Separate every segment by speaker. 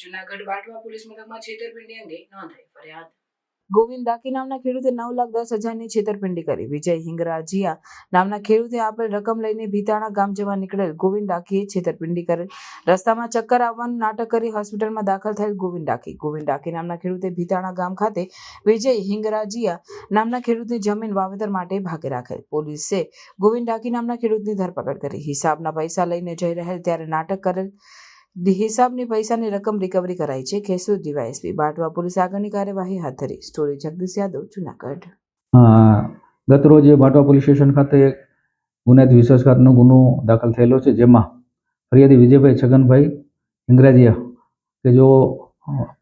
Speaker 1: Junagadh Batwa police મથકમાં છેતરપિંડી અંગે નોંધાઈ ફરિયાદ।
Speaker 2: ગોવિંદ ડાકી નામના ખેડૂતે 9,10,000ની છેતરપિંડી કરી। વિજય હિંગરાજીયા નામના ખેડૂતે આપેલ રકમ લઈને ભીતાણા ગામ જવા નીકળેલ ગોવિંદ ડાકીએ છેતરપિંડી કરેલ। રસ્તામાં ચક્કર આવવાનું નાટક કરી હોસ્પિટલમાં દાખલ થયેલ ગોવિંદ ડાકી નામના ખેડૂતે ભીતાણા ગામ ખાતે વિજય હિંગરાજીયા નામના ખેડૂતની જમીન વાવેતર માટે ભાગે રાખેલ। પોલીસે ગોવિંદ ડાકી નામના ખેડૂતની ધરપકડ કરી। હિસાબના પૈસા લઈને જઈ રહેલ ત્યારે નાટક કરેલ। હિસાબની પૈસાની રકમ રિકવરી કરાઈ છે। કેશોદ ડીવાયએસપી બાટવા પોલીસે આગળની કાર્યવાહી હાથ ધરી। સ્ટોરી જગદીશ યાદવ, જૂનાગઢ।
Speaker 3: ગત રોજ બાટવા પોલીસ સ્ટેશન ખાતે ગુનાહિત વિશ્વાસઘાતનો ગુનો દાખલ થયેલો છે, જેમાં ફરિયાદી વિજયભાઈ છગનભાઈ હિંગરાજીયા કે જો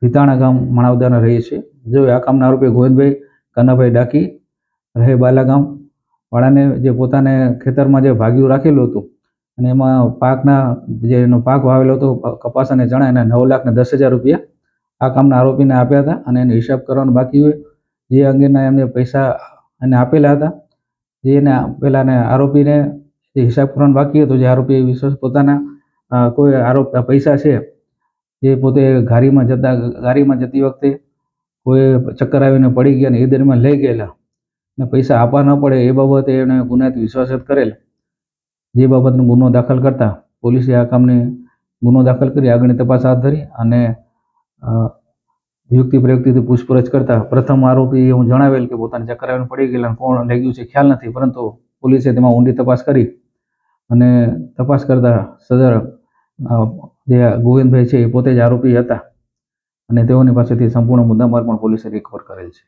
Speaker 3: ભીતાણા ગામ માણાવદરના રહે છે, જો આ કામના આરોપી ગોવિંદભાઈ કાનાભાઈ ડાકી રહે બાલાગામ વાળાને જે પોતાને ખેતરમાં જે ભાગ્યું રાખેલું હતું અને એમાં પાકના જે એનો પાક વાવેલો હતો કપાસ અને ચણા, એના 9,10,000 રૂપિયા આ કામના આરોપીને આપ્યા હતા અને એને હિસાબ કરવાનો બાકી હોય જે અંગેના એમને પૈસા એને આપેલા હતા। જે એને આપેલા ને આરોપીને જે હિસાબ કરવાનો બાકી હતો, જે આરોપી વિશ્વાસ પોતાના કોઈ આરોપ પૈસા છે જે પોતે ગાડીમાં જતી વખતે કોઈ ચક્કર આવીને પડી ગયા ને એ દરમિયાન લઈ ગયેલા ને પૈસા આપવા ન પડે એ બાબતે એને ગુનાહિત વિશ્વાસઘાત કરેલ। જે બાબતનો ગુનો દાખલ કરતા પોલીસે આ કામની ગુનો દાખલ કરી આગળની તપાસ હાથ ધરી અને યુક્તિ પ્રયુક્તિથી પૂછપરછ કરતા પ્રથમ આરોપી એવું જણાવેલ કે પોતાને ચક્કર આવીને પડી ગયેલા, કોણ લઈ ગયું છે ખ્યાલ નથી, પરંતુ પોલીસે તેમાં ઊંડી તપાસ કરી અને તપાસ કરતા સદર જે ગોવિંદભાઈ છે એ પોતે જ આરોપી હતા અને તેઓની પાસેથી સંપૂર્ણ મુદ્દામાલ પણ પોલીસે રિકવર કરેલ છે।